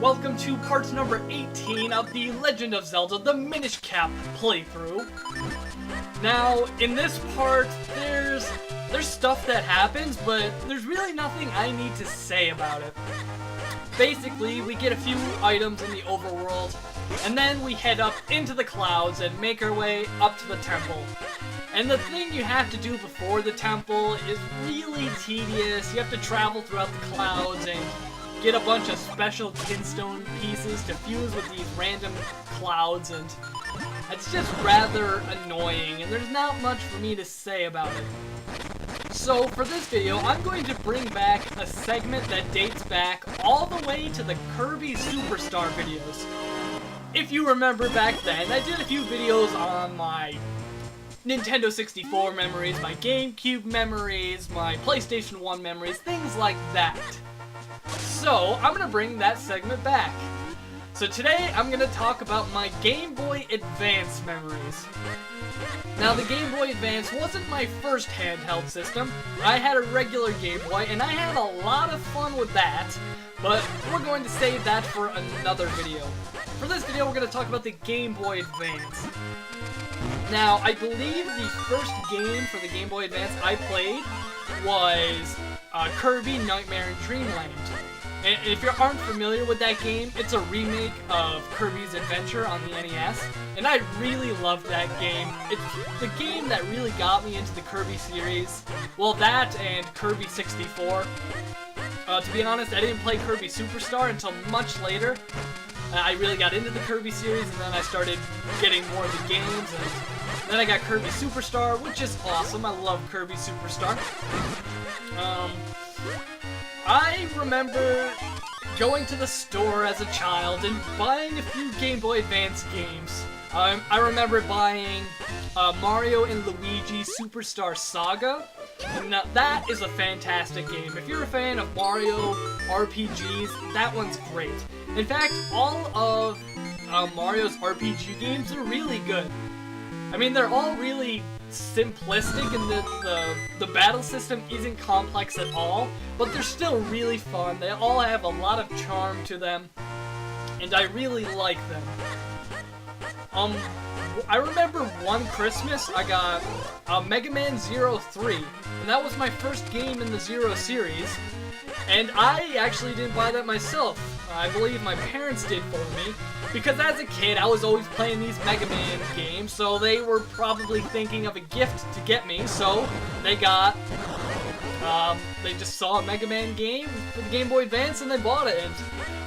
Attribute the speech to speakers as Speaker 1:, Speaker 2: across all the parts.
Speaker 1: Welcome to part number 18 of the Legend of Zelda, the Minish Cap playthrough. Now, in this part, there's stuff that happens, but there's really nothing I need to say about it. Basically, we get a few items in the overworld, and then we head up into the clouds and make our way up to the temple. And the thing you have to do before the temple is really tedious. You have to travel throughout the clouds and get a bunch of special kinstone pieces to fuse with these random clouds, and it's just rather annoying, and there's not much for me to say about it. So for this video, I'm going to bring back a segment that dates back all the way to the Kirby Superstar videos. If you remember back then, I did a few videos on my Nintendo 64 memories, my GameCube memories, my PlayStation 1 memories, things like that. So, I'm gonna bring that segment back. So today, I'm gonna talk about my Game Boy Advance memories. Now, the Game Boy Advance wasn't my first handheld system. I had a regular Game Boy, and I had a lot of fun with that, but we're going to save that for another video. For this video, we're gonna talk about the Game Boy Advance. Now, I believe the first game for the Game Boy Advance I played was Kirby Nightmare in Dreamland. And if you aren't familiar with that game, it's a remake of Kirby's Adventure on the NES, and I really loved that game. It's the game that really got me into the Kirby series. Well, that and Kirby 64. To be honest, I didn't play Kirby Superstar until much later. I really got into the Kirby series, and then I started getting more of the games, and then I got Kirby Superstar, which is awesome. I love Kirby Superstar. I remember going to the store as a child and buying a few Game Boy Advance games. I remember buying Mario and Luigi Superstar Saga. Now, that is a fantastic game. If you're a fan of Mario RPGs, that one's great. In fact, all of Mario's RPG games are really good. I mean, they're all really simplistic, and the battle system isn't complex at all, but they're still really fun. They all have a lot of charm to them, and I really like them. I remember one Christmas I got Mega Man 03, and that was my first game in the Zero series, and I actually didn't buy that myself. I believe my parents did for me, because as a kid I was always playing these Mega Man games, so they were probably thinking of a gift to get me, so they just saw a Mega Man game for the Game Boy Advance and they bought it, and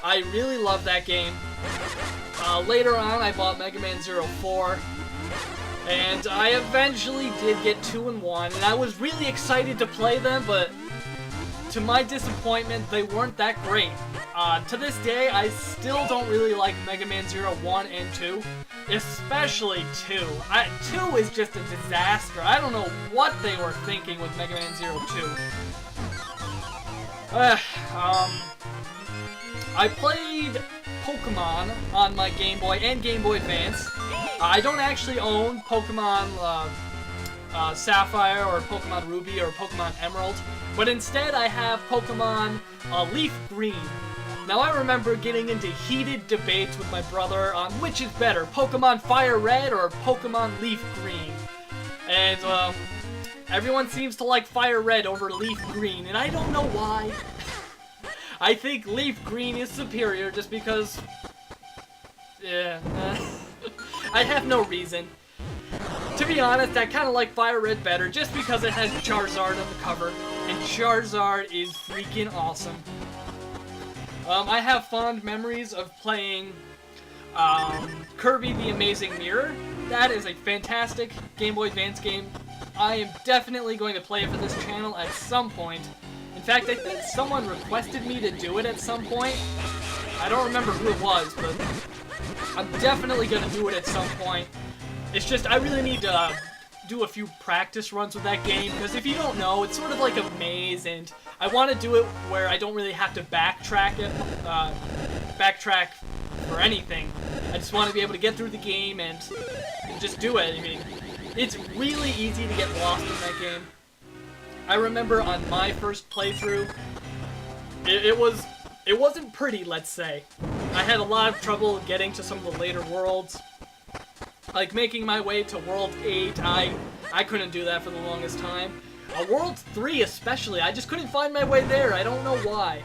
Speaker 1: I really love that game. Later on I bought Mega Man 04, and I eventually did get 2 and 1, and I was really excited to play them, but to my disappointment, they weren't that great. To this day, I still don't really like Mega Man 1 and 2, especially 2. 2 is just a disaster. I don't know what they were thinking with Mega Man 02. I played Pokemon on my Game Boy and Game Boy Advance. I don't actually own Pokemon Sapphire or Pokemon Ruby or Pokemon Emerald, but instead I have Pokemon Leaf Green. Now, I remember getting into heated debates with my brother on which is better, Pokemon Fire Red or Pokemon Leaf Green. And, everyone seems to like Fire Red over Leaf Green, and I don't know why. I think Leaf Green is superior just because... yeah, I have no reason. To be honest, I kind of like Fire Red better just because it has Charizard on the cover, and Charizard is freaking awesome. I have fond memories of playing Kirby the Amazing Mirror. That is a fantastic Game Boy Advance game. I am definitely going to play it for this channel at some point. In fact, I think someone requested me to do it at some point. I don't remember who it was, but I'm definitely going to do it at some point. It's just, I really need to do a few practice runs with that game, because if you don't know, it's sort of like a maze, and I want to do it where I don't really have to backtrack for anything. I just want to be able to get through the game and just do it. I mean, it's really easy to get lost in that game. I remember on my first playthrough, it wasn't pretty, let's say. I had a lot of trouble getting to some of the later worlds. Like making my way to World 8, I couldn't do that for the longest time. World 3 especially, I just couldn't find my way there, I don't know why.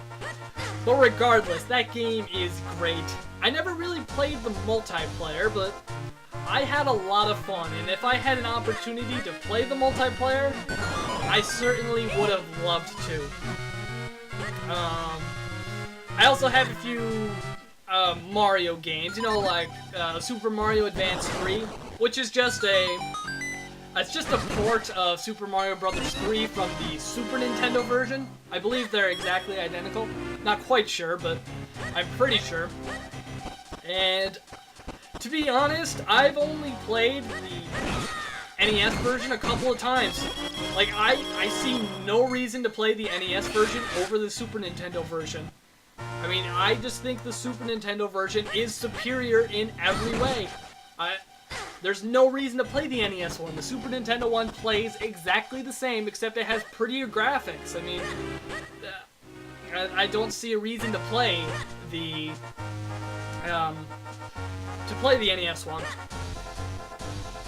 Speaker 1: But regardless, that game is great. I never really played the multiplayer, but I had a lot of fun, and if I had an opportunity to play the multiplayer, I certainly would have loved to. I also have a few Mario games, you know, like Super Mario Advance 3, which is just it's just a port of Super Mario Bros. 3 from the Super Nintendo version. I believe they're exactly identical. Not quite sure, but I'm pretty sure. And to be honest, I've only played the NES version a couple of times. Like, I see no reason to play the NES version over the Super Nintendo version. I mean, I just think the Super Nintendo version is superior in every way. There's no reason to play the NES one. The Super Nintendo one plays exactly the same, except it has prettier graphics. I mean, I don't see a reason to play the NES one.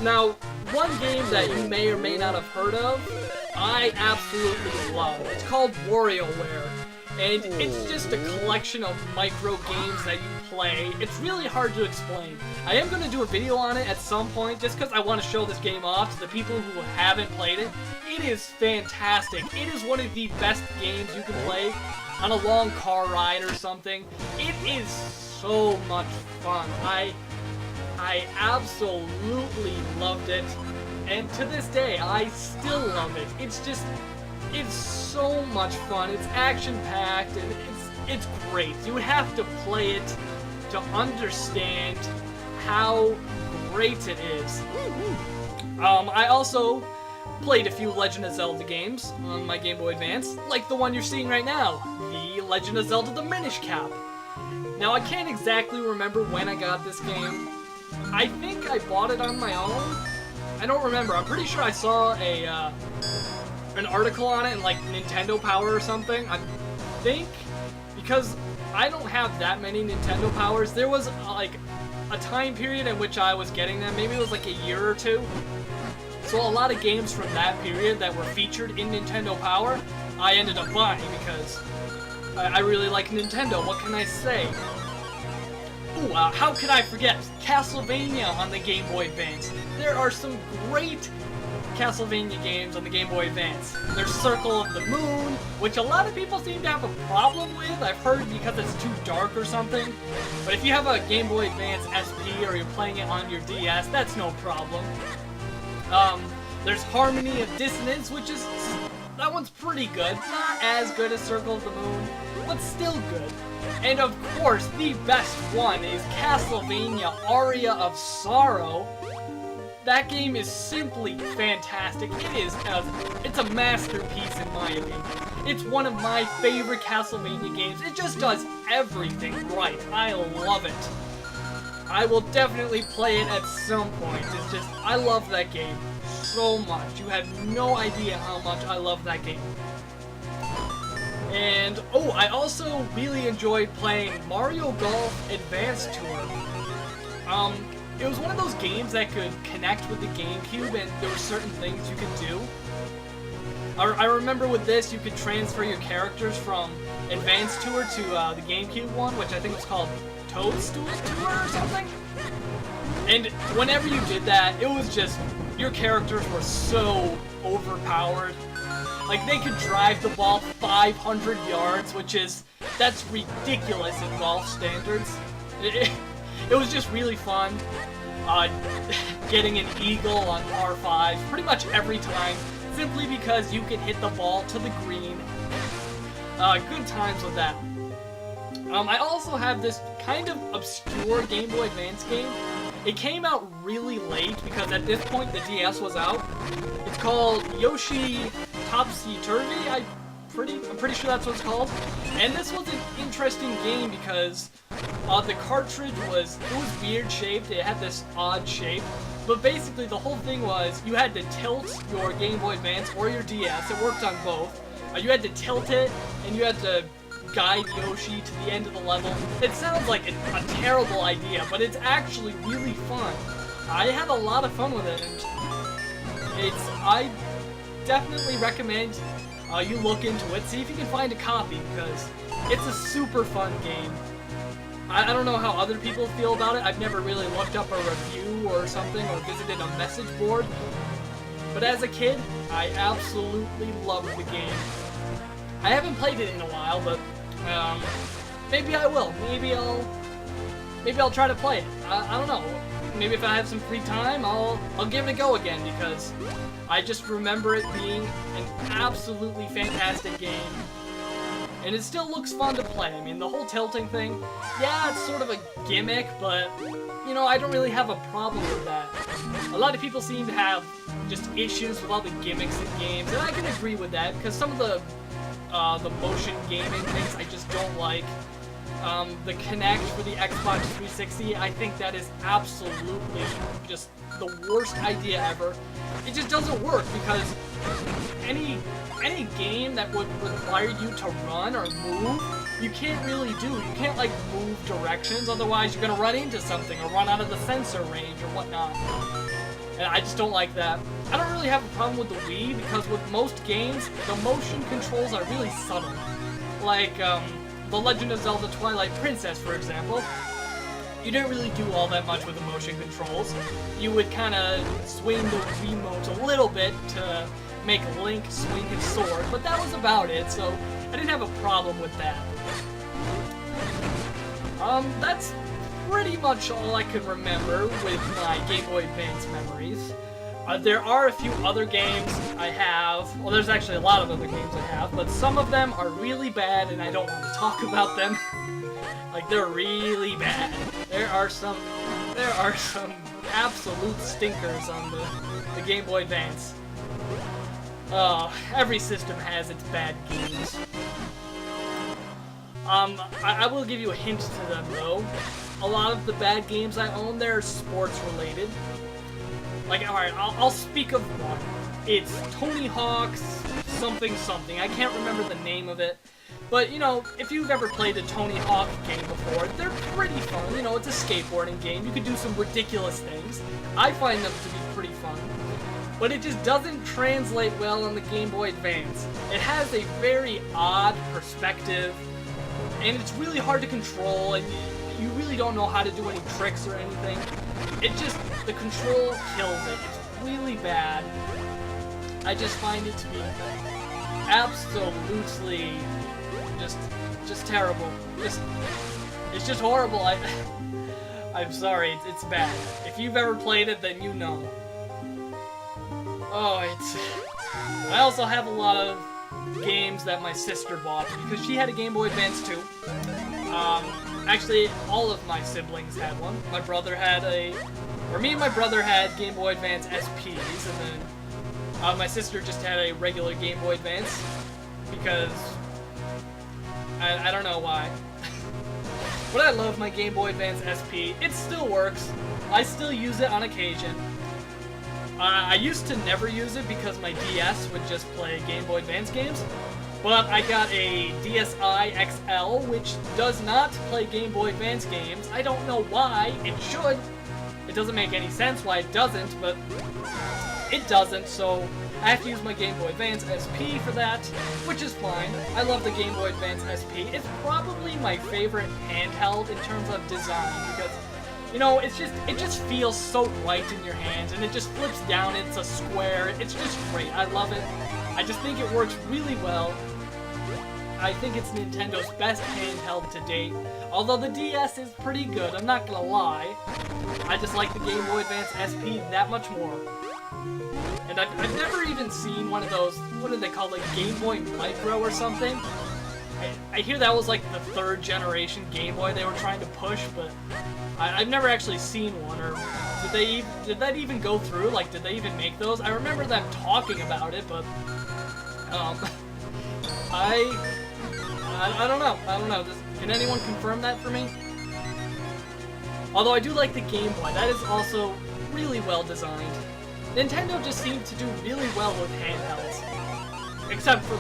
Speaker 1: Now, one game that you may or may not have heard of, I absolutely love. It's called WarioWare. And it's just a collection of micro games that you play. It's really hard to explain. I am going to do a video on it at some point, just because I want to show this game off to the people who haven't played it. It is fantastic. It is one of the best games you can play on a long car ride or something. It is so much fun. I absolutely loved it. And to this day, I still love it. It's so much fun. It's action-packed, and it's great. You would have to play it to understand how great it is. I also played a few Legend of Zelda games on my Game Boy Advance, like the one you're seeing right now, the Legend of Zelda: The Minish Cap. Now, I can't exactly remember when I got this game. I think I bought it on my own. I don't remember. I'm pretty sure I saw an article on it in like Nintendo Power or something. I think, because I don't have that many Nintendo Powers, there was like a time period in which I was getting them. Maybe it was like a year or two. So a lot of games from that period that were featured in Nintendo Power, I ended up buying because I really like Nintendo. What can I say? Ooh, how could I forget Castlevania on the Game Boy Advance? There are some great Castlevania games on the Game Boy Advance. There's Circle of the Moon, which a lot of people seem to have a problem with. I've heard because it's too dark or something. But if you have a Game Boy Advance SP or you're playing it on your DS, that's no problem. There's Harmony of Dissonance, which is... that one's pretty good. Not as good as Circle of the Moon, but still good. And of course, the best one is Castlevania Aria of Sorrow. That game is simply fantastic. It's a masterpiece in my opinion. It's one of my favorite Castlevania games. It just does everything right. I love it. I will definitely play it at some point. It's just, I love that game so much. You have no idea how much I love that game. And, oh, I also really enjoyed playing Mario Golf Advance Tour. It was one of those games that could connect with the GameCube, and there were certain things you could do. I remember with this, you could transfer your characters from Advance Tour to the GameCube one, which I think was called Toadstool Tour or something. And whenever you did that, it was just, your characters were so overpowered. Like, they could drive the ball 500 yards, that's ridiculous in golf standards. It was just really fun. Getting an eagle on par 5 pretty much every time, simply because you can hit the ball to the green. Good times with that. I also have this kind of obscure Game Boy Advance game. It came out really late because at this point the DS was out. It's called Yoshi Topsy-Turvy. I'm pretty sure that's what it's called. And this was an interesting game because the cartridge was weird shaped. It had this odd shape. But basically the whole thing was you had to tilt your Game Boy Advance or your DS. It worked on both. You had to tilt it and you had to guide Yoshi to the end of the level. It sounds like a terrible idea, but it's actually really fun. I had a lot of fun with it, and I definitely recommend you look into it, see if you can find a copy, because it's a super fun game. I don't know how other people feel about it. I've never really looked up a review or something or visited a message board. But as a kid, I absolutely loved the game. I haven't played it in a while, but maybe I will. Maybe I'll try to play it. I don't know. Maybe if I have some free time, I'll give it a go again, because I just remember it being an absolutely fantastic game. And it still looks fun to play. I mean, the whole tilting thing, yeah, it's sort of a gimmick, but, you know, I don't really have a problem with that. A lot of people seem to have just issues with all the gimmicks in games, and I can agree with that, because some of the motion gaming things I just don't like. The Kinect for the Xbox 360, I think that is absolutely just the worst idea ever. It just doesn't work, because any game that would require you to run or move, you can't really do. You can't, like, move directions, otherwise you're gonna run into something or run out of the sensor range or whatnot. And I just don't like that. I don't really have a problem with the Wii, because with most games, the motion controls are really subtle. Like, The Legend of Zelda Twilight Princess, for example. You didn't really do all that much with the motion controls. You would kind of swing the Wiimote a little bit to make Link swing his sword, but that was about it, so I didn't have a problem with that. That's pretty much all I can remember with my Game Boy Advance memories. There are a few other games I have. Well, there's actually a lot of other games I have, but some of them are really bad and I don't want to talk about them. Like, they're really bad. There are some absolute stinkers on the Game Boy Advance. Every system has its bad games. I will give you a hint to them, though. A lot of the bad games I own, they're sports related. Like, alright, I'll speak of one. It's Tony Hawk's something something. I can't remember the name of it. But, you know, if you've ever played a Tony Hawk game before, they're pretty fun. You know, it's a skateboarding game. You can do some ridiculous things. I find them to be pretty fun. But it just doesn't translate well on the Game Boy Advance. It has a very odd perspective, and it's really hard to control, and you really don't know how to do any tricks or anything. The control kills it. It's really bad. I just find it to be absolutely just terrible. It's just horrible. I'm sorry, it's bad. If you've ever played it, then you know. Oh, I also have a lot of games that my sister bought, because she had a Game Boy Advance too. Actually, all of my siblings had one. Me and my brother had Game Boy Advance SPs, and then my sister just had a regular Game Boy Advance, because I don't know why. But I love my Game Boy Advance SP. It still works. I still use it on occasion. I used to never use it because my DS would just play Game Boy Advance games, but I got a DSi XL, which does not play Game Boy Advance games. I don't know why. It should. It doesn't make any sense why it doesn't, but it doesn't, so I have to use my Game Boy Advance SP for that, which is fine. I love the Game Boy Advance SP. It's probably my favorite handheld in terms of design, because, you know, it just feels so right in your hands, and it just flips down, it's a square, it's just great. I love it. I just think it works really well. I think it's Nintendo's best handheld to date, although the DS is pretty good, I'm not gonna lie. I just like the Game Boy Advance SP that much more. And I've never even seen one of those, what are they called, like Game Boy Micro or something? I hear that was like the third generation Game Boy they were trying to push, but I've never actually seen one. Or did that even go through? Like, did they even make those? I remember them talking about it, but I don't know. I don't know. Can anyone confirm that for me? Although I do like the Game Boy. That is also really well designed. Nintendo just seems to do really well with handhelds. Except for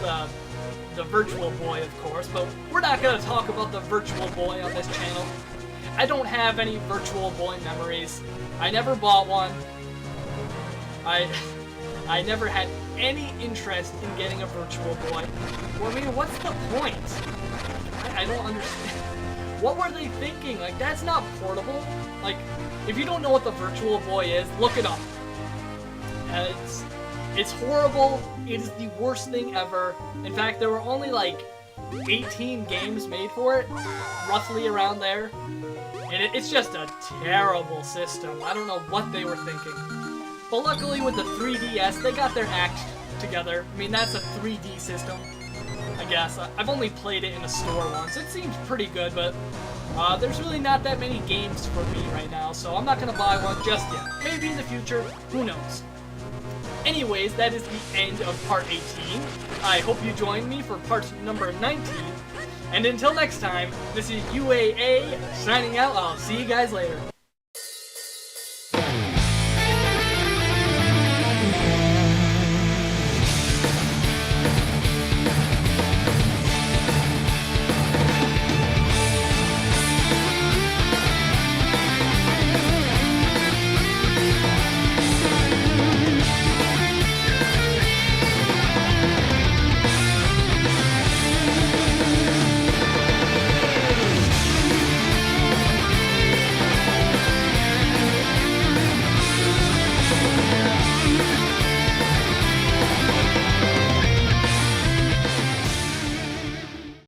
Speaker 1: the the Virtual Boy, of course, but we're not going to talk about the Virtual Boy on this channel. I don't have any Virtual Boy memories. I never bought one. I never had any interest in getting a Virtual Boy. Well, I mean, what's the point? I don't understand. What were they thinking? Like, that's not portable. Like, if you don't know what the Virtual Boy is, look it up. It's horrible. It is the worst thing ever. In fact, there were only like 18 games made for it, roughly around there. And it's just a terrible system. I don't know what they were thinking. But luckily with the 3DS, they got their act together. I mean, that's a 3D system, I guess. I've only played it in a store once. It seems pretty good, but there's really not that many games for me right now, so I'm not going to buy one just yet. Maybe in the future, who knows. Anyways, that is the end of part 18. I hope you join me for part number 19. And until next time, this is UAA signing out. I'll see you guys later.